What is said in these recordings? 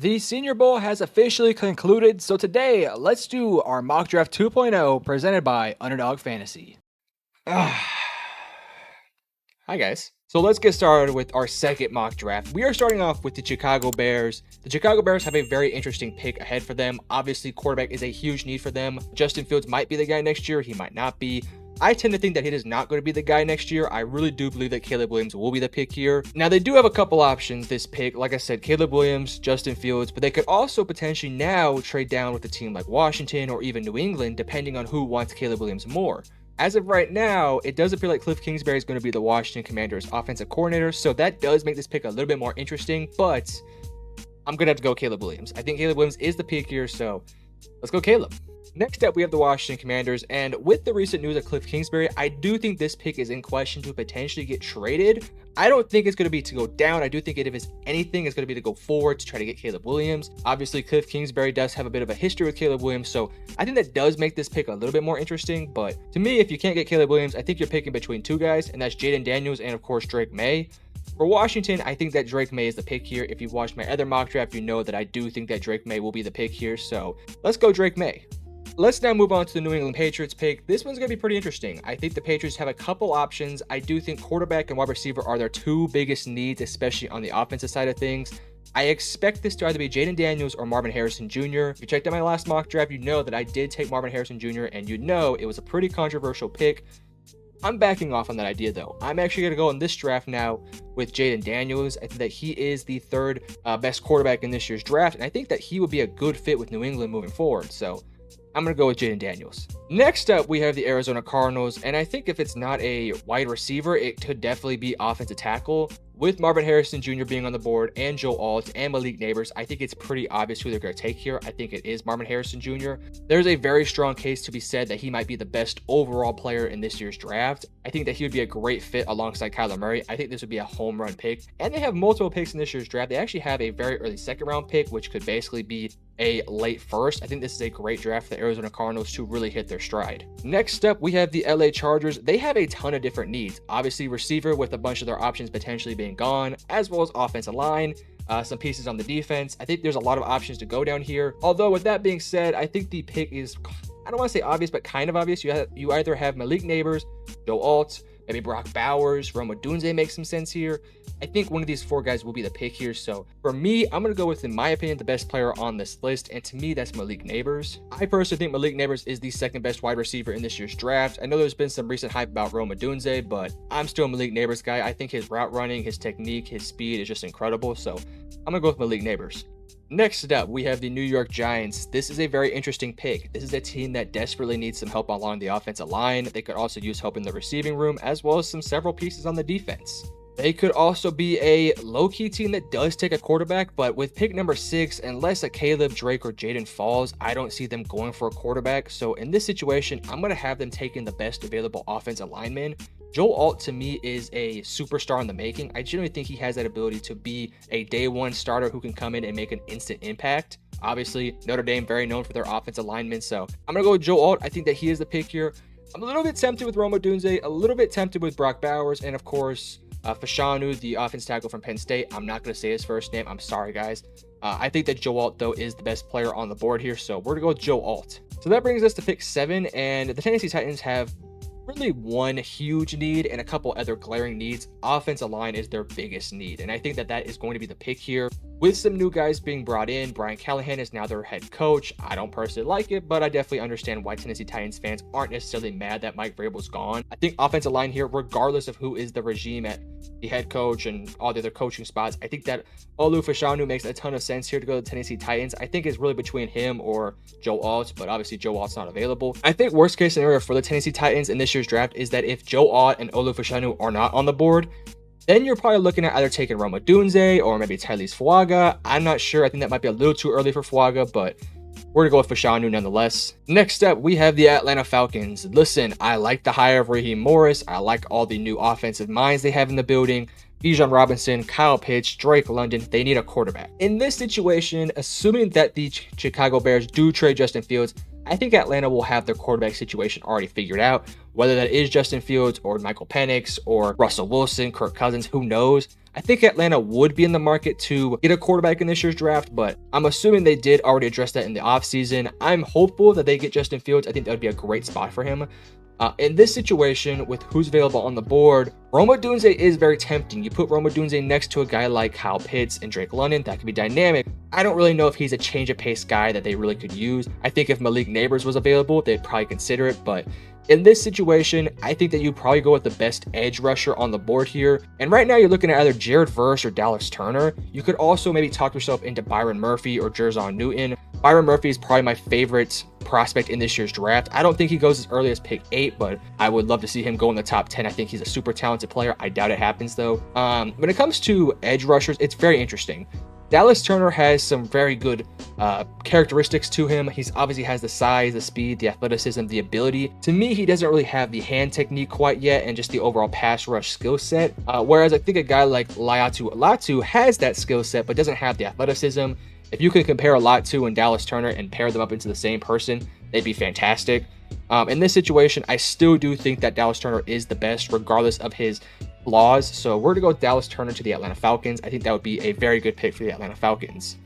The Senior Bowl has officially concluded, so today let's do our mock draft 2.0 presented by Underdog Fantasy. Hi guys. So let's get started with our second mock draft. We are starting off with the Chicago Bears. The Chicago Bears have a very interesting pick ahead for them. Obviously, quarterback is a huge need for them. Justin Fields might be the guy next year. He might not be. I tend to think that he is not going to be the guy next year. I really do believe that Caleb Williams will be the pick here. Now, they do have a couple options this pick. Like I said, Caleb Williams, Justin Fields, but they could also potentially now trade down with a team like Washington or even New England, depending on who wants Caleb Williams more. As of right now, it does appear like Cliff Kingsbury is going to be the Washington Commanders offensive coordinator, so that does make this pick a little bit more interesting, but I'm going to have to go Caleb Williams. I think Caleb Williams is the pick here, so let's go Caleb. Next up, we have the Washington Commanders, and with the recent news of Cliff Kingsbury, I do think this pick is in question to potentially get traded. I don't think it's going to be to go down. I do think if it's anything, it's going to be to go forward to try to get Caleb Williams. Obviously, Cliff Kingsbury does have a bit of a history with Caleb Williams, so I think that does make this pick a little bit more interesting. But to me, if you can't get Caleb Williams, I think you're picking between two guys, and that's Jaden Daniels and, of course, Drake May. For Washington, I think that Drake May is the pick here. If you've watched my other mock draft, you know that I do think that Drake May will be the pick here, so let's go Drake May. Let's now move on to the New England Patriots pick. This one's going to be pretty interesting. I think the Patriots have a couple options. I do think quarterback and wide receiver are their two biggest needs, especially on the offensive side of things. I expect this to either be Jaden Daniels or Marvin Harrison Jr. If you checked out my last mock draft, you know that I did take Marvin Harrison Jr., and you know it was a pretty controversial pick. I'm backing off on that idea, though. I'm actually going to go in this draft now with Jaden Daniels. I think that he is the third best quarterback in this year's draft, and I think that he would be a good fit with New England moving forward. So I'm going to go with Jaden Daniels. Next up, we have the Arizona Cardinals, and I think if it's not a wide receiver, it could definitely be offensive tackle. With Marvin Harrison Jr. being on the board and Joe Alt and Malik Neighbors, I think it's pretty obvious who they're going to take here. I think it is Marvin Harrison Jr. There's a very strong case to be said that he might be the best overall player in this year's draft. I think that he would be a great fit alongside Kyler Murray. I think this would be a home run pick. And they have multiple picks in this year's draft. They actually have a very early second round pick, which could basically be a late first. I think this is a great draft for the Arizona Cardinals to really hit their stride. Next up, we have the LA Chargers. They have a ton of different needs. Obviously, receiver with a bunch of their options potentially being gone, as well as offensive line, some pieces on the defense. I think there's a lot of options to go down here. Although with that being said, I think the pick is, I don't want to say obvious, but kind of obvious. You either have Malik Neighbors, Joe Alt, maybe Brock Bowers, Rome Odunze makes some sense here. I think one of these four guys will be the pick here. So for me, I'm going to go with, in my opinion, the best player on this list. And to me, that's Malik Neighbors. I personally think Malik Neighbors is the second best wide receiver in this year's draft. I know there's been some recent hype about Rome Odunze, but I'm still a Malik Neighbors guy. I think his route running, his technique, his speed is just incredible. So I'm going to go with Malik Neighbors. Next up, we have the New York Giants. This is a very interesting pick. This is a team that desperately needs some help along the offensive line. They could also use help in the receiving room, as well as several pieces on the defense. They could also be a low-key team that does take a quarterback, but with pick number 6, unless a Caleb, Drake, or Jaden falls, I don't see them going for a quarterback. So in this situation, I'm going to have them taking the best available offensive lineman. Joe Alt, to me, is a superstar in the making. I genuinely think he has that ability to be a day one starter who can come in and make an instant impact. Obviously, Notre Dame, very known for their offensive linemen. So I'm going to go with Joe Alt. I think that he is the pick here. I'm a little bit tempted with Rome Odunze, a little bit tempted with Brock Bowers, and of course, Fashanu, the offensive tackle from Penn State. I'm not going to say his first name. I'm sorry, guys. I think that Joe Alt, though, is the best player on the board here. So we're going to go with Joe Alt. So that brings us to pick 7, and the Tennessee Titans have really one huge need and a couple other glaring needs. Offensive line is their biggest need, and I think that that is going to be the pick here. With some new guys being brought in, Brian Callahan is now their head coach. I don't personally like it, but I definitely understand why Tennessee Titans fans aren't necessarily mad that Mike Vrabel's gone. I think offensive line here, regardless of who is the regime at the head coach and all the other coaching spots, I think that Olu Fashanu makes a ton of sense here to go to the Tennessee Titans. I think it's really between him or Joe Alt, but obviously Joe Alt's not available. I think worst case scenario for the Tennessee Titans in this year's draft is that if Joe Alt and Olu Fashanu are not on the board, then you're probably looking at either taking Rome Odunze or maybe Tyrese Fuaga. I'm not sure. I think that might be a little too early for Fuaga, but we're going to go with Fashanu nonetheless. Next up, we have the Atlanta Falcons. Listen, I like the hire of Raheem Morris. I like all the new offensive minds they have in the building. Bijan Robinson, Kyle Pitts, Drake London, they need a quarterback. In this situation, assuming that the Chicago Bears do trade Justin Fields, I think Atlanta will have their quarterback situation already figured out. Whether that is Justin Fields or Michael Penix or Russell Wilson, Kirk Cousins, who knows? I think Atlanta would be in the market to get a quarterback in this year's draft, but I'm assuming they did already address that in the offseason. I'm hopeful that they get Justin Fields. I think that would be a great spot for him. In this situation, with who's available on the board, Rome Odunze is very tempting. You put Rome Odunze next to a guy like Kyle Pitts and Drake London, that could be dynamic. I don't really know if he's a change of pace guy that they really could use. I think if Malik Neighbors was available, they'd probably consider it, but in this situation, I think that you probably go with the best edge rusher on the board here. And right now you're looking at either Jared Verse or Dallas Turner. You could also maybe talk yourself into Byron Murphy or Jerzon Newton. Byron Murphy is probably my favorite prospect in this year's draft. I don't think he goes as early as pick 8, but I would love to see him go in the top 10. I think he's a super talented player. I doubt it happens though. When it comes to edge rushers, it's very interesting. Dallas Turner has some very good characteristics to him. He's obviously has the size, the speed, the athleticism, the ability. To me, he doesn't really have the hand technique quite yet and just the overall pass rush skill set. Whereas I think a guy like Laiatu Latu has that skill set but doesn't have the athleticism. If you could compare Latu and Dallas Turner and pair them up into the same person, they'd be fantastic. In this situation, I still do think that Dallas Turner is the best regardless of his flaws. So we're to go with Dallas Turner to the Atlanta Falcons. I think that would be a very good pick for the Atlanta Falcons.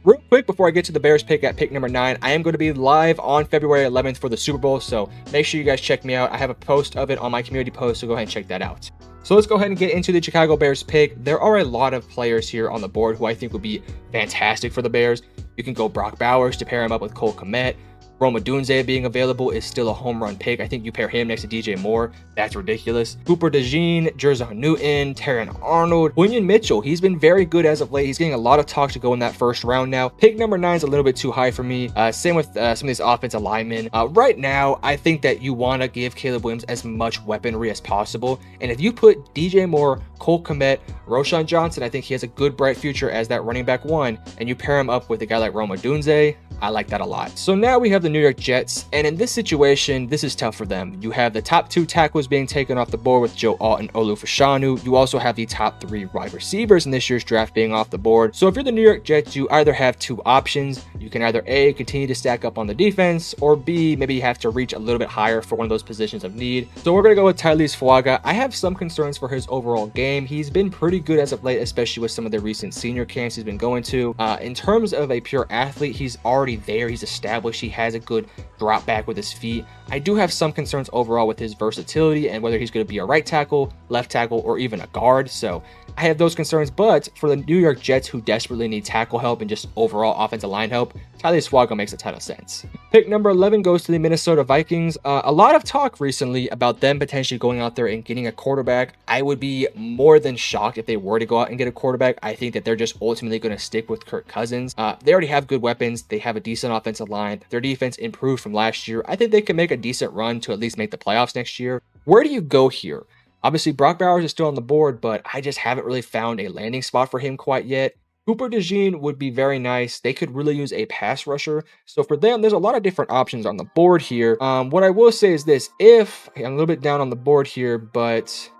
Real quick, before I get to the Bears pick at pick number 9, I am going to be live on February 11th for the Super Bowl, so make sure you guys check me out. I have a post of it on my community post, so go ahead and check that out. So let's go ahead and get into the Chicago Bears pick. There are a lot of players here on the board who I think would be fantastic for the Bears. You can go Brock Bowers to pair him up with Cole Kmet. Rome Odunze being available is still a home run pick. I think you pair him next to DJ Moore. That's ridiculous. Cooper DeJean, Jerzon Newton, Terran Arnold, Quinyon Mitchell. He's been very good as of late. He's getting a lot of talk to go in that first round now. Pick number 9 is a little bit too high for me. Same with some of these offensive linemen. Right now, I think that you want to give Caleb Williams as much weaponry as possible. And if you put DJ Moore, Cole Kmet, Roshan Johnson, I think he has a good, bright future as that running back 1. And you pair him up with a guy like Rome Odunze. I like that a lot. So now we have the New York Jets, and in this situation, this is tough for them. You have the top 2 tackles being taken off the board with Joe Alt and Olu Fashanu. You also have the top 3 wide receivers in this year's draft being off the board. So if you're the New York Jets, you either have 2 options. You can either A, continue to stack up on the defense, or B, maybe you have to reach a little bit higher for one of those positions of need. So we're going to go with Tyrese Fuaga. I have some concerns for his overall game. He's been pretty good as of late, especially with some of the recent senior camps he's been going to. In terms of a pure athlete, he's already there. He's established. He has a good drop back with his feet. I do have some concerns overall with his versatility and whether he's going to be a right tackle, left tackle, or even a guard. So I have those concerns, but for the New York Jets who desperately need tackle help and just overall offensive line help, Tyrese Fuaga makes a ton of sense. Pick number 11 goes to the Minnesota Vikings. A lot of talk recently about them potentially going out there and getting a quarterback. I would be more than shocked if they were to go out and get a quarterback. I think that they're just ultimately going to stick with Kirk Cousins. They already have good weapons. They have a decent offensive line. Their defense improved from last year. I think they can make a decent run to at least make the playoffs next year. Where do you go here? Obviously, Brock Bowers is still on the board, but I just haven't really found a landing spot for him quite yet. Cooper DeJean would be very nice. They could really use a pass rusher. So for them, there's a lot of different options on the board here. What I will say is this. I'm a little bit down on the board here, but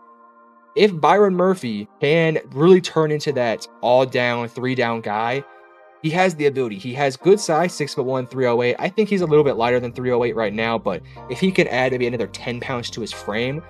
if Byron Murphy can really turn into that all-down, 3-down guy, he has the ability. He has good size, 6'1", 308. I think he's a little bit lighter than 308 right now, but if he can add maybe another 10 pounds to his frame,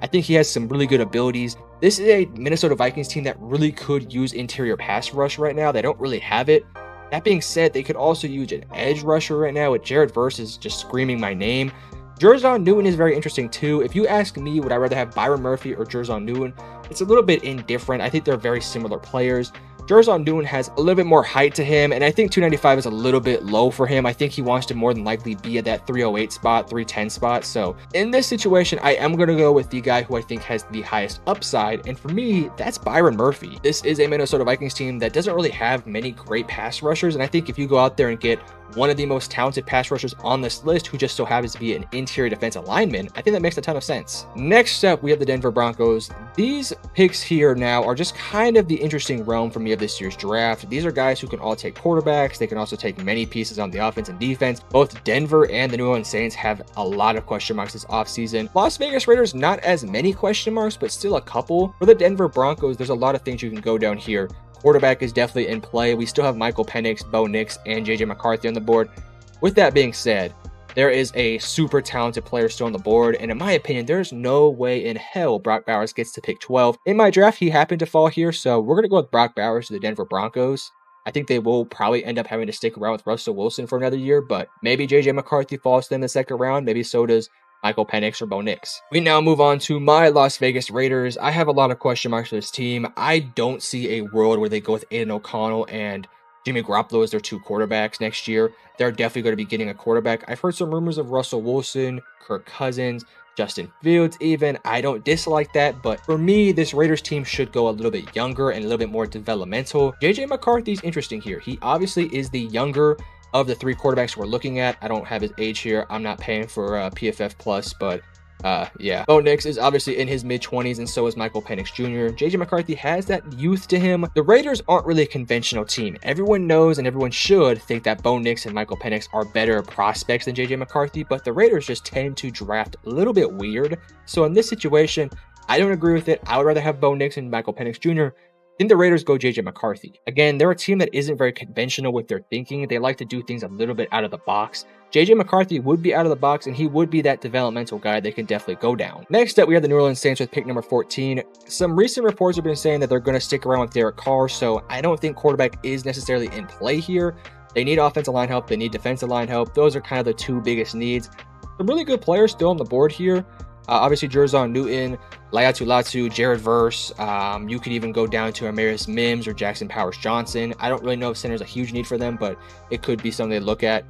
I think he has some really good abilities. This is a Minnesota Vikings team that really could use interior pass rush right now. They don't really have it. That being said, they could also use an edge rusher right now with Jared Verse is just screaming my name. Jerzon Newton is very interesting too. If you ask me, would I rather have Byron Murphy or Jerzon Newton? It's a little bit indifferent. I think they're very similar players. Jerzon Newton has a little bit more height to him, and I think 295 is a little bit low for him. I think he wants to more than likely be at that 308 spot, 310 spot. So in this situation, I am going to go with the guy who I think has the highest upside, and for me, that's Byron Murphy. This is a Minnesota Vikings team that doesn't really have many great pass rushers, and I think if you go out there and get one of the most talented pass rushers on this list who just so happens to be an interior defensive lineman, I think that makes a ton of sense. Next up, we have the Denver Broncos. These picks here now are just kind of the interesting realm for me of this year's draft. These are guys who can all take quarterbacks. They can also take many pieces on the offense and defense. Both Denver and the New Orleans Saints have a lot of question marks this offseason. Las Vegas Raiders, not as many question marks, but still a couple. For the Denver Broncos, there's a lot of things you can go down here. Quarterback is definitely in play. We still have Michael Penix, Bo Nix, and JJ McCarthy on the board. With that being said, there is a super talented player still on the board, and in my opinion, there's no way in hell Brock Bowers gets to pick 12. In my draft, he happened to fall here, so we're going to go with Brock Bowers to the Denver Broncos. I think they will probably end up having to stick around with Russell Wilson for another year, but maybe JJ McCarthy falls to them in the second round. Maybe so does Michael Penix or Bo Nix. We now move on to my Las Vegas Raiders. I have a lot of question marks for this team. I don't see a world where they go with Aiden O'Connell and Jimmy Garoppolo as their 2 quarterbacks next year. They're definitely going to be getting a quarterback. I've heard some rumors of Russell Wilson, Kirk Cousins, Justin Fields even. I don't dislike that, but for me, this Raiders team should go a little bit younger and a little bit more developmental. JJ McCarthy's interesting here. He obviously is the younger of the 3 quarterbacks we're looking at. I don't have his age here. I'm not paying for PFF Plus, but yeah. Bo Nix is obviously in his mid-20s, and so is Michael Penix Jr. JJ McCarthy has that youth to him. The Raiders aren't really a conventional team. Everyone knows and everyone should think that Bo Nix and Michael Penix are better prospects than JJ McCarthy, but the Raiders just tend to draft a little bit weird. So in this situation, I don't agree with it. I would rather have Bo Nix and Michael Penix Jr. I think the Raiders go JJ McCarthy. Again, they're a team that isn't very conventional with their thinking. They like to do things a little bit out of the box. JJ McCarthy would be out of the box, and he would be that developmental guy they can definitely go down. Next up, we have the New Orleans Saints with pick number 14. Some recent reports have been saying that they're going to stick around with Derek Carr, so I don't think quarterback is necessarily in play here. They need offensive line help. They need defensive line help. Those are kind of the 2 biggest needs. Some really good players still on the board here. Obviously, Jerzon Newton, Laiatu Latu, Jared Verse. You could even go down to Amarius Mims or Jackson Powers Johnson. I don't really know if center is a huge need for them, but it could be something they look at.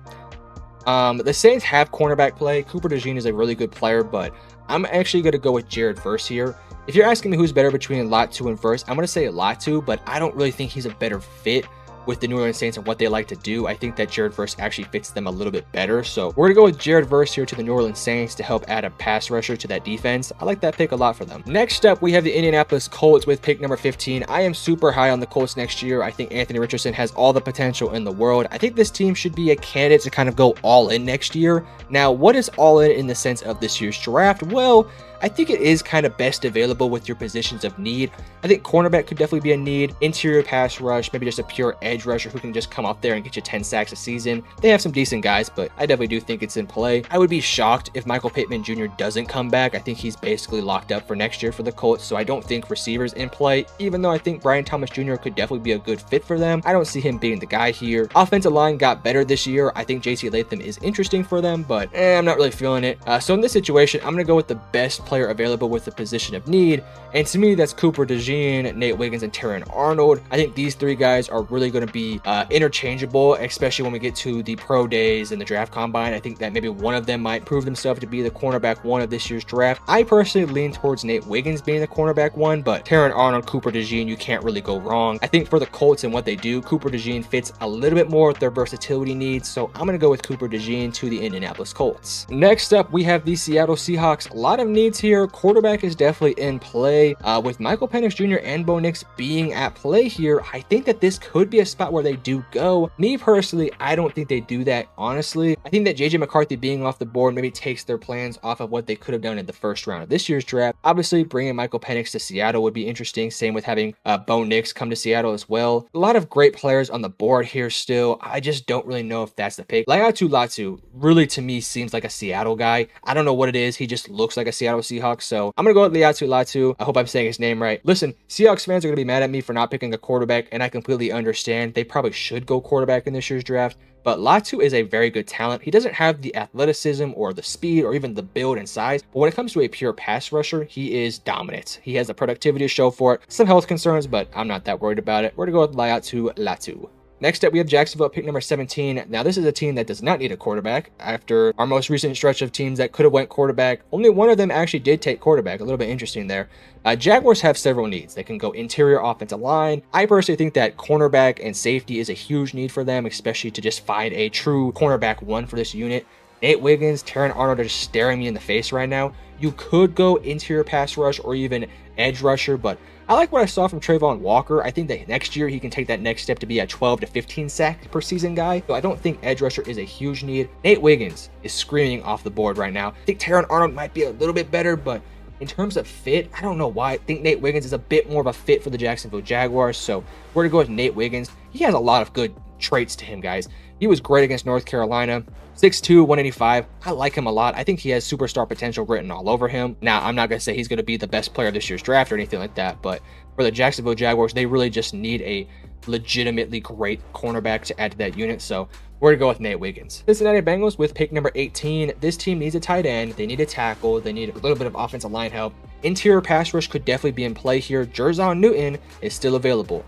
The Saints have cornerback play. Cooper DeJean is a really good player, but I'm actually going to go with Jared Verse here. If you're asking me who's better between Latu and Verse, I'm going to say Latu, but I don't really think he's a better fit with the New Orleans Saints and what they like to do. I think that Jared Verse actually fits them a little bit better. So we're going to go with Jared Verse here to the New Orleans Saints to help add a pass rusher to that defense. I like that pick a lot for them. Next up, we have the Indianapolis Colts with pick number 15. I am super high on the Colts next year. I think Anthony Richardson has all the potential in the world. I think this team should be a candidate to kind of go all in next year. Now, what is all in the sense of this year's draft? Well, I think it is kind of best available with your positions of need. I think cornerback could definitely be a need. Interior pass rush, maybe just a pure edge rusher who can just come out there and get you 10 sacks a season. They have some decent guys, but I definitely do think it's in play. I would be shocked if Michael Pittman Jr. doesn't come back. I think he's basically locked up for next year for the Colts, so I don't think receivers in play, even though I think Brian Thomas Jr. could definitely be a good fit for them. I don't see him being the guy here. Offensive line got better this year. I think JT Latham is interesting for them, but I'm not really feeling it. So in this situation, I'm going to go with the best player available with the position of need, and to me, that's Cooper DeJean, Nate Wiggins, and Terran Arnold. I think these 3 guys are really going to be interchangeable, especially when we get to the pro days and the draft combine. I think that maybe one of them might prove themselves to be the cornerback 1 of this year's draft. I personally lean towards Nate Wiggins being the cornerback 1, but Terran Arnold, Cooper DeJean, you can't really go wrong. I think for the Colts and what they do, Cooper DeJean fits a little bit more with their versatility needs, so I'm going to go with Cooper DeJean to the Indianapolis Colts. Next up, we have the Seattle Seahawks. A lot of needs here. Quarterback is definitely in play. With Michael Penix Jr. and Bo Nix being at play here, I think that this could be a spot where they do go. Me personally, I don't think they do that, honestly. I think that JJ McCarthy being off the board maybe takes their plans off of what they could have done in the first round of this year's draft. Obviously, bringing Michael Penix to Seattle would be interesting. Same with having Bo Nix come to Seattle as well. A lot of great players on the board here still. I just don't really know if that's the pick. Laiatu Latu really, to me, seems like a Seattle guy. I don't know what it is. He just looks like a Seattle Seahawk, so I'm going to go with Laiatu Latu. I hope I'm saying his name right. Listen, Seahawks fans are going to be mad at me for not picking a quarterback, and I completely understand. They probably should go quarterback in this year's draft, but Latu is a very good talent. He doesn't have the athleticism or the speed or even the build and size, but when it comes to a pure pass rusher, he is dominant. He has the productivity to show for it. Some health concerns, but I'm not that worried about it. We're going to go with Laiatu Latu. Next up, we have Jacksonville at pick number 17. Now, this is a team that does not need a quarterback. After our most recent stretch of teams that could have went quarterback, only one of them actually did take quarterback. A little bit interesting there. Jaguars have several needs. They can go interior offensive line. I personally think that cornerback and safety is a huge need for them, especially to just find a true cornerback 1 for this unit. Nate Wiggins, Terran Arnold are just staring me in the face right now. You could go interior pass rush or even edge rusher, but I like what I saw from Trayvon Walker. I think that next year he can take that next step to be a 12 to 15 sack per season guy. So I don't think edge rusher is a huge need. Nate Wiggins is screaming off the board right now. I think Terran Arnold might be a little bit better, but in terms of fit, I don't know why. I think Nate Wiggins is a bit more of a fit for the Jacksonville Jaguars. So we're going to go with Nate Wiggins. He has a lot of good traits to him, guys. He was great against North Carolina. 6'2", 185. I like him a lot. I think he has superstar potential written all over him. Now, I'm not going to say he's going to be the best player of this year's draft or anything like that, but for the Jacksonville Jaguars, they really just need a legitimately great cornerback to add to that unit. So we're going to go with Nate Wiggins. Cincinnati Bengals with pick number 18. This team needs a tight end. They need a tackle. They need a little bit of offensive line help. Interior pass rush could definitely be in play here. Jerzon Newton is still available.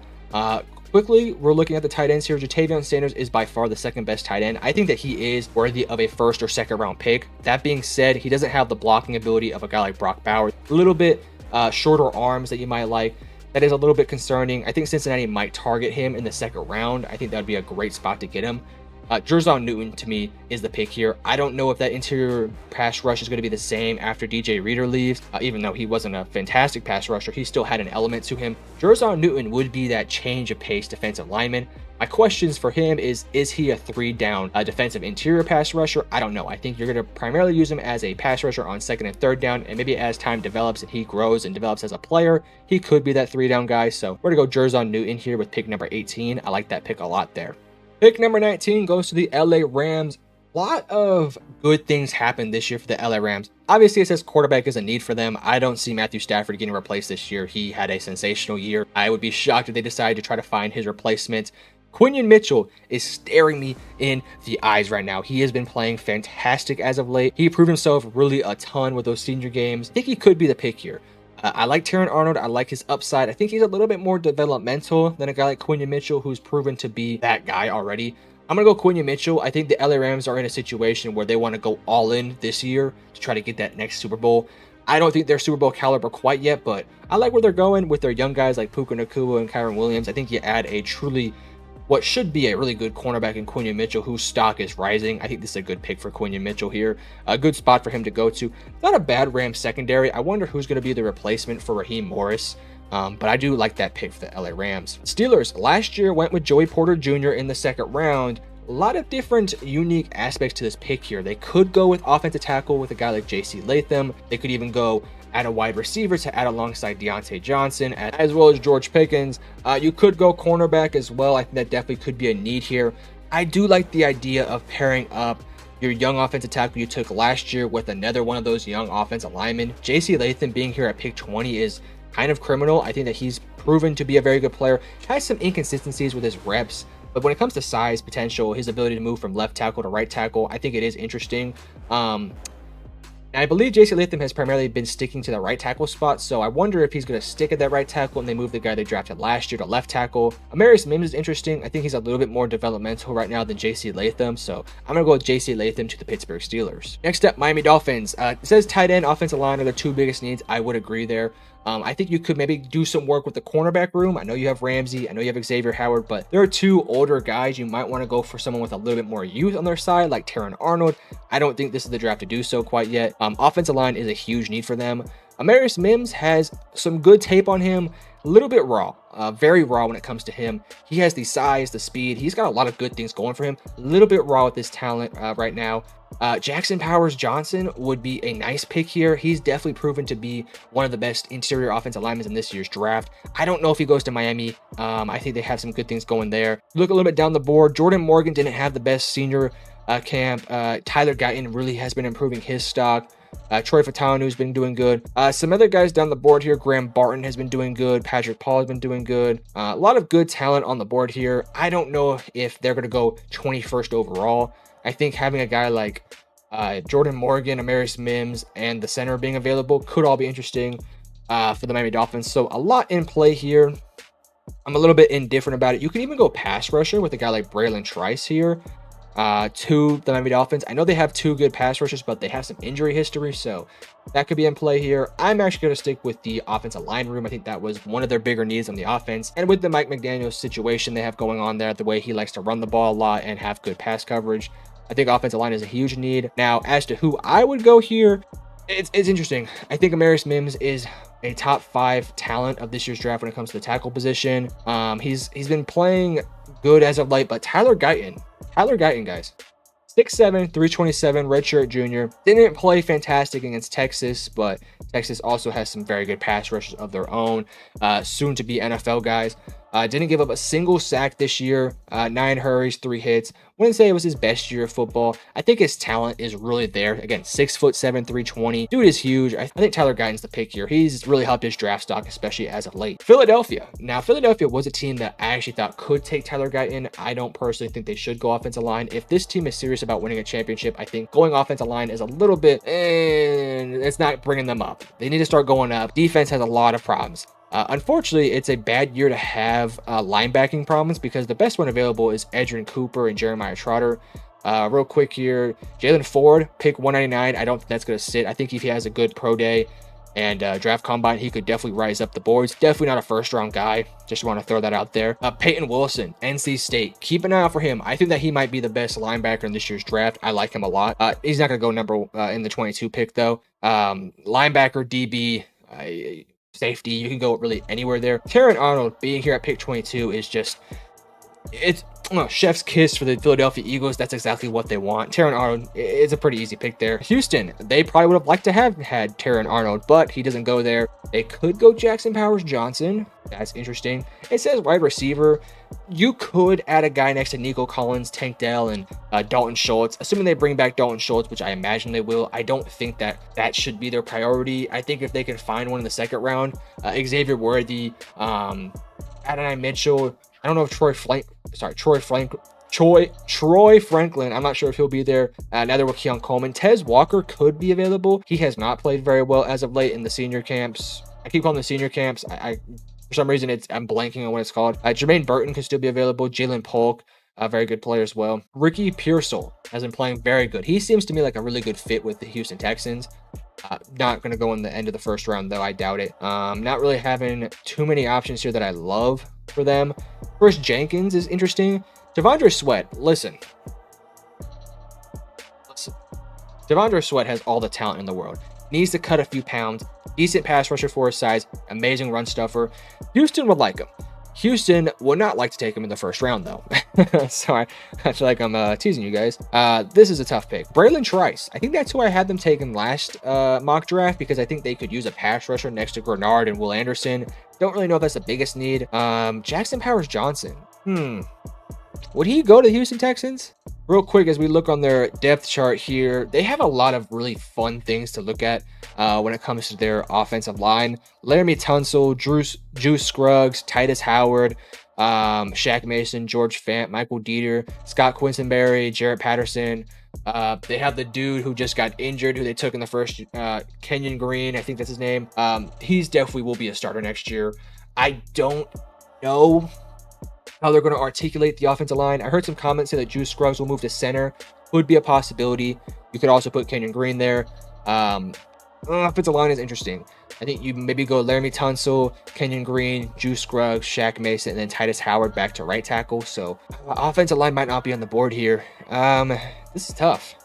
Quickly, we're looking at the tight ends here. Jatavion Sanders is by far the second best tight end. I think that he is worthy of a first or second round pick. That being said, he doesn't have the blocking ability of a guy like Brock Bowers. A little bit shorter arms that you might like. That is a little bit concerning. I think Cincinnati might target him in the second round. I think that would be a great spot to get him. Jerzon Newton, to me, is the pick here. I don't know if that interior pass rush is going to be the same after DJ Reader leaves. Even though he wasn't a fantastic pass rusher, he still had an element to him. Jerzon Newton would be that change of pace defensive lineman. My questions for him is he a 3-down defensive interior pass rusher? I don't know. I think you're going to primarily use him as a pass rusher on second and third down, and maybe as time develops and he grows and develops as a player, he could be that 3-down guy. So we're going to go Jerzon Newton here with pick number 18. I like that pick a lot there. Pick number 19 goes to the LA Rams. A lot of good things happened this year for the LA Rams. Obviously, it says quarterback is a need for them. I don't see Matthew Stafford getting replaced this year. He had a sensational year. I would be shocked if they decided to try to find his replacement. Quinion Mitchell is staring me in the eyes right now. He has been playing fantastic as of late. He proved himself really a ton with those senior games. I think he could be the pick here. I like Terran Arnold. I like his upside. I think he's a little bit more developmental than a guy like Quinion Mitchell, who's proven to be that guy already. I'm going to go Quinion Mitchell. I think the LA Rams are in a situation where they want to go all in this year to try to get that next Super Bowl. I don't think they're Super Bowl caliber quite yet, but I like where they're going with their young guys like Puka Nacua and Kyron Williams. I think you add a truly what should be a really good cornerback in Quinion Mitchell, whose stock is rising. I think this is a good pick for Quinion Mitchell here. A good spot for him to go to. Not a bad Rams secondary. I wonder who's going to be the replacement for Raheem Morris. But I do like that pick for the LA Rams. Steelers last year went with Joey Porter Jr. in the second round. A lot of different unique aspects to this pick here. They could go with offensive tackle with a guy like J.C. Latham. They could even go add a wide receiver to add alongside Deontay Johnson, as well as George Pickens. You could go cornerback as well. I think that definitely could be a need here. I do like the idea of pairing up your young offensive tackle you took last year with another one of those young offensive linemen. J.C. Latham being here at pick 20 is kind of criminal. I think that he's proven to be a very good player. Has some inconsistencies with his reps, but when it comes to size, potential, his ability to move from left tackle to right tackle, I think it is interesting. I believe J.C. Latham has primarily been sticking to the right tackle spot, so I wonder if he's going to stick at that right tackle and they move the guy they drafted last year to left tackle. Amarius Mims is interesting. I think he's a little bit more developmental right now than J.C. Latham, so I'm going to go with J.C. Latham to the Pittsburgh Steelers. Next up, Miami Dolphins. It says tight end, offensive line are the two biggest needs. I would agree there. I think you could maybe do some work with the cornerback room. I know you have Ramsey. I know you have Xavier Howard, but there are two older guys. You might want to go for someone with a little bit more youth on their side, like Terran Arnold. I don't think this is the draft to do so quite yet. Offensive line is a huge need for them. Amarius Mims has some good tape on him. A little bit raw, very raw when it comes to him. He has the size, the speed. He's got a lot of good things going for him. A little bit raw with his talent right now. Jackson Powers Johnson would be a nice pick here. He's definitely proven to be one of the best interior offensive linemen in this year's draft. I don't know if he goes to Miami. I think they have some good things going there. Look a little bit down the board. Jordan Morgan didn't have the best senior camp. Tyler Guyton really has been improving his stock. Troy Fautanu has been doing good. Some other guys down the board here. Graham Barton has been doing good. Patrick Paul has been doing good. A lot of good talent on the board here. I don't know if they're going to go 21st overall. I think having a guy like Jordan Morgan, Amarius Mims, and the center being available could all be interesting for the Miami Dolphins. So a lot in play here. I'm a little bit indifferent about it. You can even go pass rusher with a guy like Braylon Trice here to the Miami Dolphins. I know they have two good pass rushers, but they have some injury history, so that could be in play here. I'm actually going to stick with the offensive line room. I think that was one of their bigger needs on the offense. And with the Mike McDaniel situation they have going on there, the way he likes to run the ball a lot and have good pass coverage, I think offensive line is a huge need. Now, as to who I would go here, it's interesting. I think Amarius Mims is a top 5 talent of this year's draft when it comes to the tackle position. He's been playing good as of late, but Tyler Guyton, guys. 6'7", 327, redshirt junior. Didn't play fantastic against Texas, but Texas also has some very good pass rushers of their own. Soon to be NFL guys. Didn't give up a single sack this year. 9 hurries, 3 hits. Wouldn't say it was his best year of football. I think his talent is really there. Again, 6'7", 320. Dude is huge. I think Tyler Guyton's the pick here. He's really helped his draft stock, especially as of late. Philadelphia. Now, Philadelphia was a team that I actually thought could take Tyler Guyton. I don't personally think they should go offensive line. If this team is serious about winning a championship, I think going offensive line is a little bit, and it's not bringing them up. They need to start going up. Defense has a lot of problems. Unfortunately, it's a bad year to have linebacking problems because the best one available is Edgerrin Cooper and Jeremiah Trotter. Real quick here, Jalen Ford, pick 199. I don't think that's going to sit. I think if he has a good pro day and draft combine, he could definitely rise up the boards. Definitely not a first-round guy. Just want to throw that out there. Peyton Wilson, NC State. Keep an eye out for him. I think that he might be the best linebacker in this year's draft. I like him a lot. He's not going to go number in the 22 pick, though. Linebacker, DB, safety, you can go really anywhere there. Taron Arnold being here at pick 22 is just, it's chef's kiss for the Philadelphia Eagles. That's exactly what they want. Taron Arnold is a pretty easy pick there. Houston, they probably would have liked to have had Taron Arnold, but he doesn't go there. They could go Jackson Powers Johnson. That's interesting. It says wide receiver. You could add a guy next to Nico Collins, Tank Dell, and Dalton Schultz. Assuming they bring back Dalton Schultz, which I imagine they will, I don't think that should be their priority. I think if they can find one in the second round, Xavier Worthy, Adonai Mitchell, I don't know if Troy Franklin, I'm not sure if he'll be there. Neither will Keon Coleman. Tez Walker could be available. He has not played very well as of late in the senior camps. I keep calling them the senior camps. For some reason, I'm blanking on what it's called. Jermaine Burton could still be available. Jalen Polk, a very good player as well. Ricky Pearsall has been playing very good. He seems to me like a really good fit with the Houston Texans. Not going to go in the end of the first round, though. I doubt it. Not really having too many options here that I love for them. Chris Jenkins is interesting. Devondre Sweat, listen. Devondre Sweat has all the talent in the world. Needs to cut a few pounds. Decent pass rusher for his size. Amazing run stuffer. Houston would like him. Houston would not like to take him in the first round, though. Sorry, I feel like I'm teasing you guys. This is a tough pick. Braylon Trice. I think that's who I had them taken last mock draft because I think they could use a pass rusher next to Grenard and Will Anderson. Don't really know if that's the biggest need. Jackson Powers Johnson. Would he go to the Houston Texans? Real quick, as we look on their depth chart here, they have a lot of really fun things to look at when it comes to their offensive line. Laramie Tunsil, Juice Scruggs, Titus Howard, Shaq Mason, George Fant, Michael Dieter, Scott Quisenberry, Jarrett Patterson. They have the dude who just got injured, who they took in the first, Kenyon Green, I think that's his name. He's definitely will be a starter next year. I don't know how they're going to articulate the offensive line. I heard some comments say that Juice Scruggs will move to center. Would be a possibility. You could also put Kenyon Green there. Offensive line is interesting. I think you maybe go Laramie Tunsil, Kenyon Green, Juice Scruggs, Shaq Mason, and then Titus Howard back to right tackle. So offensive line might not be on the board here. This is tough.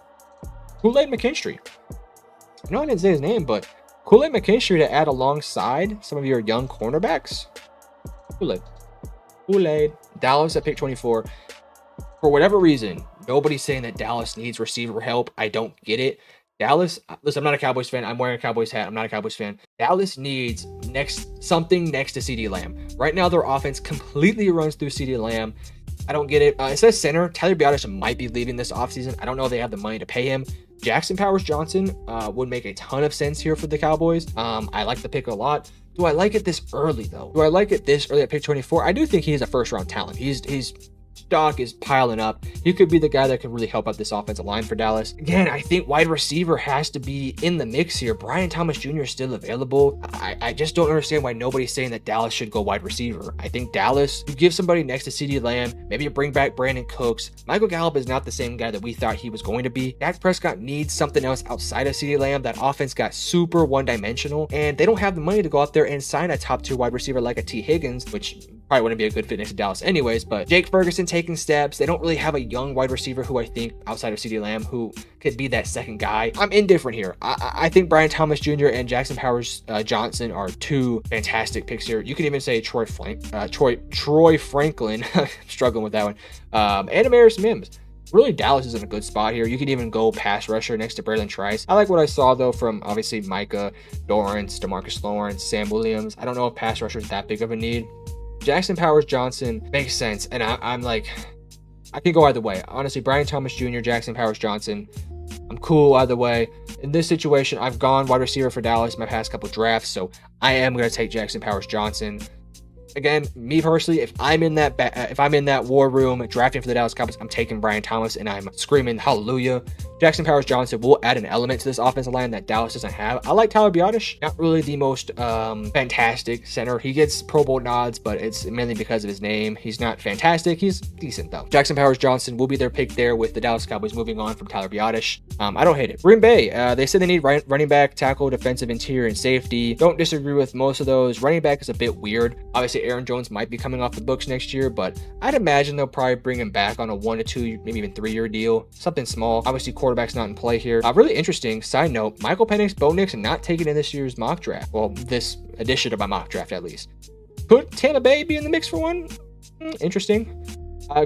Kool-Aid McKinstry. I know I didn't say his name, but Kool-Aid McKinstry to add alongside some of your young cornerbacks. Kool-Aid. Dallas at pick 24. For whatever reason, nobody's saying that Dallas needs receiver help. I don't get it. Dallas, listen, I'm not a Cowboys fan. I'm wearing a Cowboys hat. I'm not a Cowboys fan. Dallas needs something next to CeeDee Lamb. Right now, their offense completely runs through CeeDee Lamb. I don't get it. It says center. Tyler Biadasz might be leaving this offseason. I don't know if they have the money to pay him. Jackson Powers Johnson would make a ton of sense here for the Cowboys. I like the pick a lot. Do I like it this early, though? Do I like it this early at pick 24? I do think he's a first-round talent. His stock is piling up. He could be the guy that could really help out this offensive line for Dallas. Again, I think wide receiver has to be in the mix here. Brian Thomas Jr. is still available. I just don't understand why nobody's saying that Dallas should go wide receiver. I think Dallas, you give somebody next to CeeDee Lamb, maybe you bring back Brandon Cooks. Michael Gallup is not the same guy that we thought he was going to be. Dak Prescott needs something else outside of CeeDee Lamb. That offense got super one-dimensional, and they don't have the money to go out there and sign a top-tier wide receiver like a T. Higgins, which probably wouldn't be a good fit next to Dallas anyways, but Jake Ferguson taking steps. They don't really have a young wide receiver who I think, outside of CeeDee Lamb, who could be that second guy. I'm indifferent here. I think Brian Thomas Jr. and Jackson Powers Johnson are two fantastic picks here. You can even say Troy Franklin. Struggling with that one. And Amaris Mims. Really, Dallas is in a good spot here. You could even go pass rusher next to Braylon Trice. I like what I saw, though, from obviously Micah, Dorrance, DeMarcus Lawrence, Sam Williams. I don't know if pass rusher is that big of a need. Jackson Powers Johnson makes sense, and I'm like, I can go either way. Honestly, Brian Thomas Jr., Jackson Powers Johnson, I'm cool either way. In this situation, I've gone wide receiver for Dallas in my past couple drafts, so I am going to take Jackson Powers Johnson. Again, me personally, if I'm in that war room drafting for the Dallas Cowboys, I'm taking Brian Thomas and I'm screaming hallelujah. Jackson Powers Johnson will add an element to this offensive line that Dallas doesn't have. I like Tyler Biotish, not really the most fantastic center. He gets Pro Bowl nods, but it's mainly because of his name. He's not fantastic. He's decent though. Jackson Powers Johnson will be their pick there with the Dallas Cowboys moving on from Tyler Biotish. I don't hate it. Green Bay, they said they need running back, tackle, defensive interior, and safety. Don't disagree with most of those. Running back is a bit weird. Obviously, Aaron Jones might be coming off the books next year, but I'd imagine they'll probably bring him back on a 1 to 2, maybe even 3-year deal. Something small. Obviously, quarterback's not in play here. Really interesting. Side note, Michael Penix, Bo Nix, not taken in this year's mock draft. Well, this edition of my mock draft, at least. Could Tampa Bay be in the mix for one? Interesting.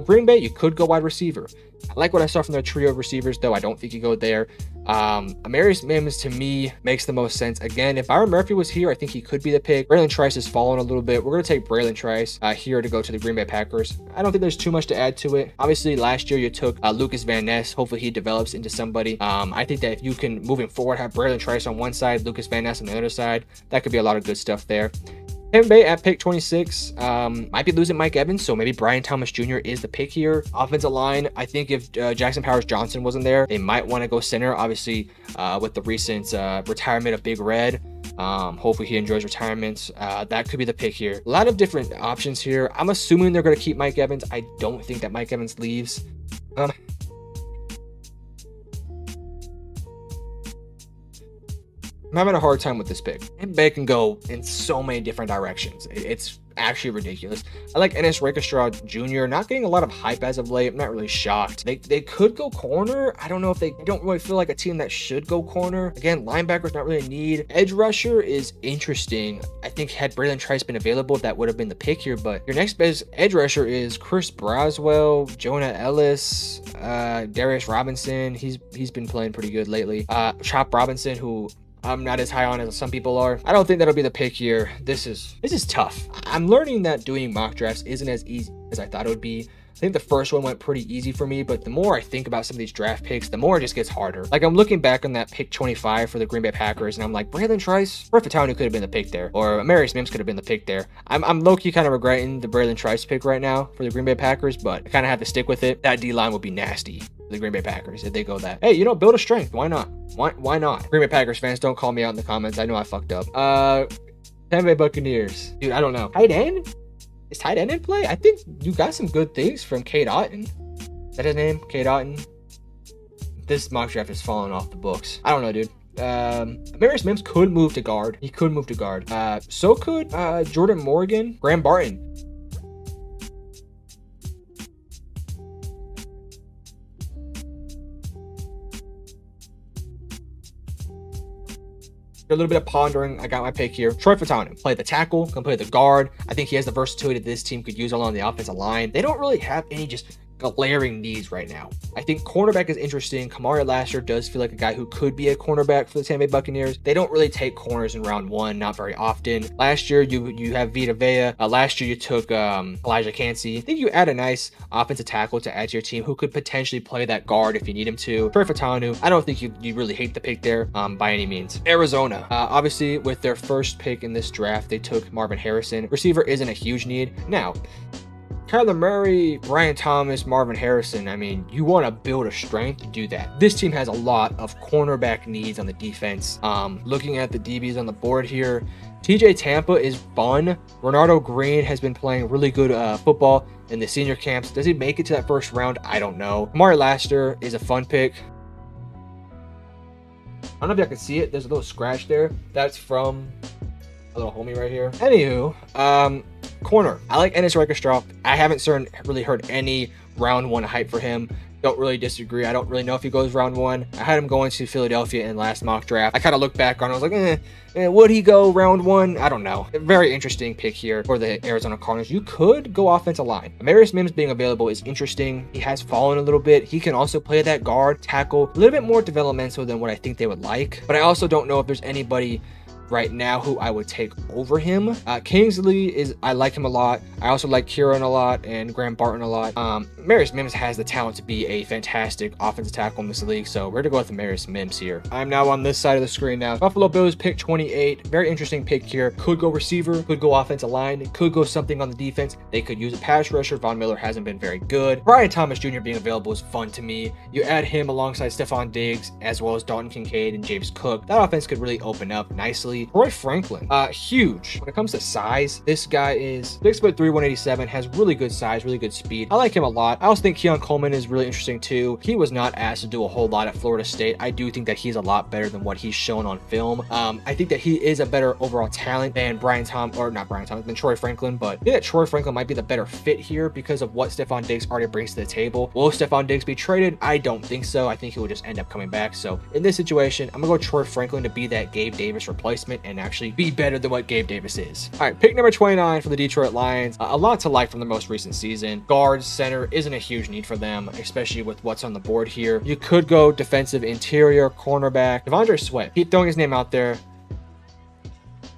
Green Bay, you could go wide receiver. I like what I saw from their trio of receivers, though I don't think you go there. Amarius Mims, to me, makes the most sense. Again, if Byron Murphy was here, I think he could be the pick. Braylon Trice has fallen a little bit. We're going to take Braylon Trice here to go to the Green Bay Packers. I don't think there's too much to add to it. Obviously, last year you took Lucas Van Ness. Hopefully he develops into somebody. I think that if you can, moving forward, have Braylon Trice on one side, Lucas Van Ness on the other side, that could be a lot of good stuff there. Tampa Bay at pick 26 might be losing Mike Evans, so maybe Brian Thomas Jr. is the pick here. Offensive line, I think if Jackson Powers Johnson wasn't there, they might want to go center. Obviously, with the recent retirement of Big Red, hopefully he enjoys retirement. That could be the pick here. A lot of different options here. I'm assuming they're going to keep Mike Evans. I don't think that Mike Evans leaves. I'm having a hard time with this pick. They can go in so many different directions. It's actually ridiculous. I like Ennis Rakestraw Jr. Not getting a lot of hype as of late. I'm not really shocked. They could go corner. I don't know if they don't really feel like a team that should go corner. Again, linebackers not really a need. Edge rusher is interesting. I think had Braylon Trice been available, that would have been the pick here. But your next best edge rusher is Chris Braswell, Jonah Ellis, Darius Robinson. He's been playing pretty good lately. Chop Robinson, who I'm not as high on as some people are. I don't think that'll be the pick here. This is tough. I'm learning that doing mock drafts isn't as easy as I thought it would be. I think the first one went pretty easy for me, but the more I think about some of these draft picks, the more it just gets harder. Like, I'm looking back on that pick 25 for the Green Bay Packers, and I'm like, Braylon Trice, Furfatanu could have been the pick there, or Amarius Mims could have been the pick there. I'm low-key kind of regretting the Braylon Trice pick right now for the Green Bay Packers, but I kind of have to stick with it. That D-line would be nasty for the Green Bay Packers if they go that. Hey, build a strength. Why not? Why not? Green Bay Packers fans, don't call me out in the comments. I know I fucked up. Tampa Bay Buccaneers. Dude, I don't know. Tight end? Is tight end in play? I think you got some good things from Cade Otton. Is that his name? Cade Otton? This mock draft is falling off the books. I don't know, dude. Amarius Mims could move to guard. He could move to guard. So could Jordan Morgan, Graham Barton. A little bit of pondering, I got my pick here. Troy Fautanu, play the tackle, can play the guard. I think he has the versatility this team could use along the offensive line. They don't really have any just glaring needs right now. I think cornerback is interesting. Kamari Lassiter does feel like a guy who could be a cornerback for the Tampa Bay Buccaneers. They don't really take corners in round one, not very often. Last year, you have Vita Vea. Last year, you took Elijah Cansey. I think you add a nice offensive tackle to add to your team who could potentially play that guard if you need him to. Troy Fautanu, I don't think you really hate the pick there by any means. Arizona, obviously with their first pick in this draft, they took Marvin Harrison. Receiver isn't a huge need. Now, Kyler Murray, Brian Thomas, Marvin Harrison, I mean, you want to build a strength to do that. This team has a lot of cornerback needs on the defense. Looking at the DBs on the board here, TJ Tampa is fun. Renardo Green has been playing really good football in the senior camps. Does he make it to that first round? I don't know. Kamari Lassiter is a fun pick. I don't know if y'all can see it. There's a little scratch there. That's from a little homie right here. Anywho, corner. I like Ennis Rakestraw. I haven't really heard any round one hype for him. Don't really disagree. I don't really know if he goes round one. I had him going to Philadelphia in last mock draft. I kind of looked back on it. I was like, would he go round one? I don't know. A very interesting pick here for the Arizona Cardinals. You could go offensive line. Amarius Mims being available is interesting. He has fallen a little bit. He can also play that guard, tackle, a little bit more developmental than what I think they would like. But I also don't know if there's anybody right now who I would take over him. Kingsley I like him a lot. I also like Kieran a lot and Graham Barton a lot. Marius Mims has the talent to be a fantastic offensive tackle in this league, so we're gonna go with Marius Mims here. I'm now on this side of the screen now. Buffalo Bills pick 28. Very interesting pick here. Could go receiver, could go offensive line, could go something on the defense. They could use a pass rusher. Von Miller hasn't been very good. Brian Thomas Jr. being available is fun to me. You add him alongside Stephon Diggs as well as Dalton Kincaid and James Cook. That offense could really open up nicely. Troy Franklin, huge. When it comes to size, this guy is 6'3", 187, has really good size, really good speed. I like him a lot. I also think Keon Coleman is really interesting too. He was not asked to do a whole lot at Florida State. I do think that he's a lot better than what he's shown on film. I think that he is a better overall talent than than Troy Franklin, but I think that Troy Franklin might be the better fit here because of what Stephon Diggs already brings to the table. Will Stephon Diggs be traded? I don't think so. I think he will just end up coming back. So in this situation, I'm gonna go Troy Franklin to be that Gabe Davis replacement and actually be better than what Gabe Davis is. All right, pick number 29 for the Detroit Lions. A lot to like from the most recent season. Guards, center isn't a huge need for them, especially with what's on the board here. You could go defensive interior, cornerback. Devondre Sweat. Keep throwing his name out there.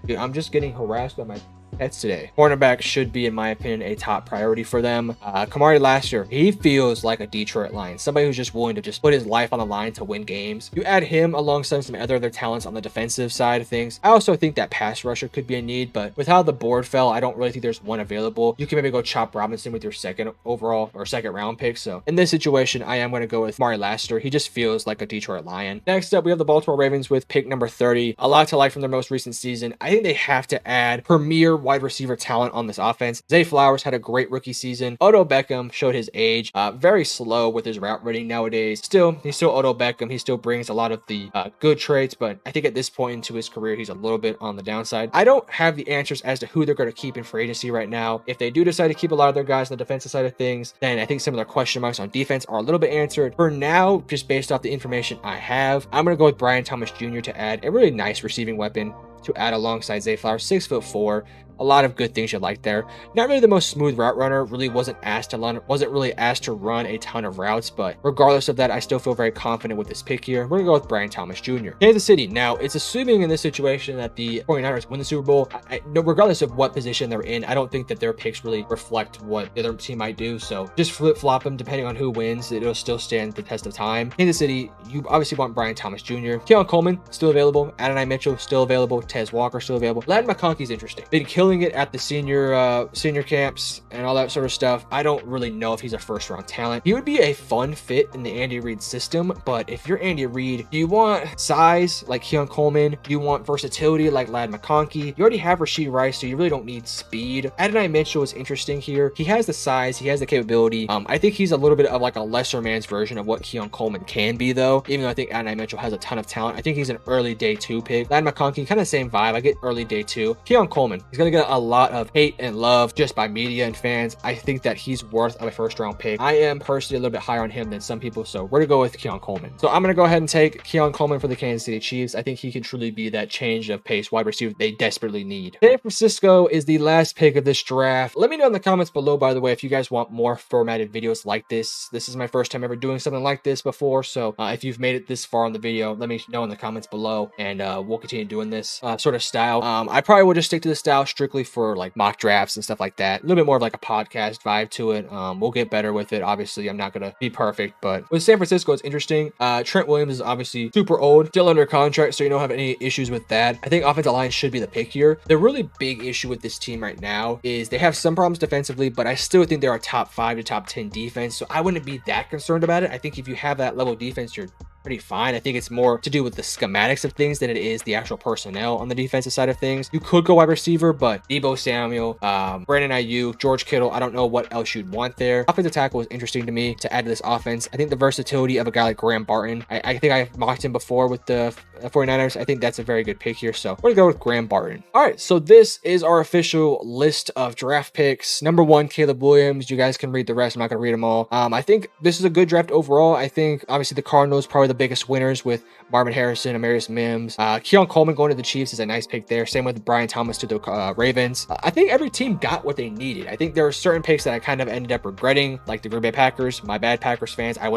Dude, I'm just getting harassed by my pets today. Cornerback should be, in my opinion, a top priority for them. Kamari Lassiter, he feels like a Detroit Lion, somebody who's just willing to just put his life on the line to win games. You add him alongside some other talents on the defensive side of things. I also think that pass rusher could be a need, but with how the board fell, I don't really think there's one available. You can maybe go Chop Robinson with your second overall or second round pick. So in this situation, I am going to go with Kamari Lassiter. He just feels like a Detroit Lion. Next up, we have the Baltimore Ravens with pick number 30. A lot to like from their most recent season. I think they have to add premier wide receiver talent on this offense. Zay Flowers had a great rookie season. Odell Beckham showed his age. Very slow with his route running nowadays. He's still Odell Beckham. He still brings a lot of the good traits, but I think at this point into his career, he's a little bit on the downside. I don't have the answers as to who they're going to keep in free agency right now. If they do decide to keep a lot of their guys on the defensive side of things, then I think some of their question marks on defense are a little bit answered. For now, just based off the information I have, I'm going to go with Brian Thomas Jr. to add a really nice receiving weapon to add alongside Zay Flowers, 6'4". A lot of good things you like there. Not really the most smooth route runner. Really wasn't really asked to run a ton of routes, but regardless of that, I still feel very confident with this pick here. We're gonna go with Brian Thomas Jr. Kansas City. Now, it's assuming in this situation that the 49ers win the Super Bowl. Regardless of what position they're in, I don't think that their picks really reflect what the other team might do. So just flip-flop them depending on who wins. It'll still stand the test of time. Kansas City, you obviously want Brian Thomas Jr. Keon Coleman, still available. Adonai Mitchell, still available. Tez Walker, still available. Ladd McConkey's interesting. Been killing it at the senior camps and all that sort of stuff. I don't really know if he's a first round talent. He would be a fun fit in the Andy Reid system, but if you're Andy Reid, do you want size like Keon Coleman? Do you want versatility like Ladd McConkey? You already have Rashee Rice, so you really don't need speed. Adonai Mitchell is interesting here. He has the size, he has the capability. I think he's a little bit of like a lesser man's version of what Keon Coleman can be, though. Even though I think Adonai Mitchell has a ton of talent, I think he's an early day 2 pick. Ladd McConkey, kind of same vibe. I get early day 2. Keon Coleman, he's gonna get a lot of hate and love just by media and fans. I think that he's worth a first round pick. I am personally a little bit higher on him than some people, so we're gonna go with Keon Coleman. So I'm gonna go ahead and take Keon Coleman for the Kansas City Chiefs. I think he can truly be that change of pace wide receiver they desperately need. San Francisco is the last pick of this draft. Let me know in the comments below, by the way, if you guys want more formatted videos like this. This is my first time ever doing something like this before, so if you've made it this far in the video, let me know in the comments below, and we'll continue doing this sort of style. I probably will just stick to the style strictly for like mock drafts and stuff like that. A little bit more of like a podcast vibe to it. We'll get better with it. Obviously, I'm not gonna be perfect, but with San Francisco, it's interesting. Trent Williams is obviously super old, still under contract, so you don't have any issues with that. I think offensive line should be the pick here. The really big issue with this team right now is they have some problems defensively, but I still think they're a top 5 to top 10 defense, so I wouldn't be that concerned about it. I think if you have that level of defense, you're pretty fine. I think it's more to do with the schematics of things than it is the actual personnel on the defensive side of things. You could go wide receiver, but Deebo Samuel, Brandon Ayuk, George Kittle, I don't know what else you'd want there. Offensive tackle is interesting to me to add to this offense. I think the versatility of a guy like Graham Barton, I think I've mocked him before with the 49ers. I think that's a very good pick here, so we're gonna go with Graham Barton. All right, so this is our official list of draft picks. Number 1, Caleb Williams. You guys can read the rest. I'm not gonna read them all. I think this is a good draft overall. I think obviously the Cardinals probably the biggest winners with Marvin Harrison, Amarius Mims. Keon Coleman going to the Chiefs is a nice pick there. Same with Brian Thomas to the Ravens. I think every team got what they needed. I think there were certain picks that I kind of ended up regretting, like the Green Bay Packers. My bad, Packers fans. I probably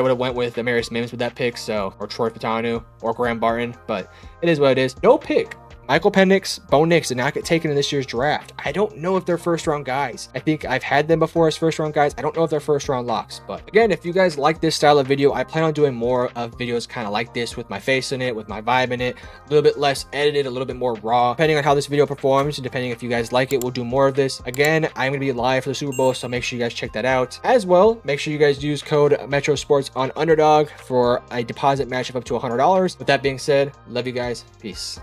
would have went with Amarius Mims with that pick, so, or Troy Patanu or Graham Barton, but it is what it is. No pick Michael Penix, Bo Nix did not get taken in this year's draft. I don't know if they're first round guys. I think I've had them before as first round guys. I don't know if they're first round locks. But again, if you guys like this style of video, I plan on doing more of videos kind of like this with my face in it, with my vibe in it, a little bit less edited, a little bit more raw. Depending on how this video performs and depending if you guys like it, we'll do more of this. Again, I'm going to be live for the Super Bowl, so make sure you guys check that out. As well, make sure you guys use code Metro Sports on Underdog for a deposit match of up to $100. With that being said, love you guys. Peace.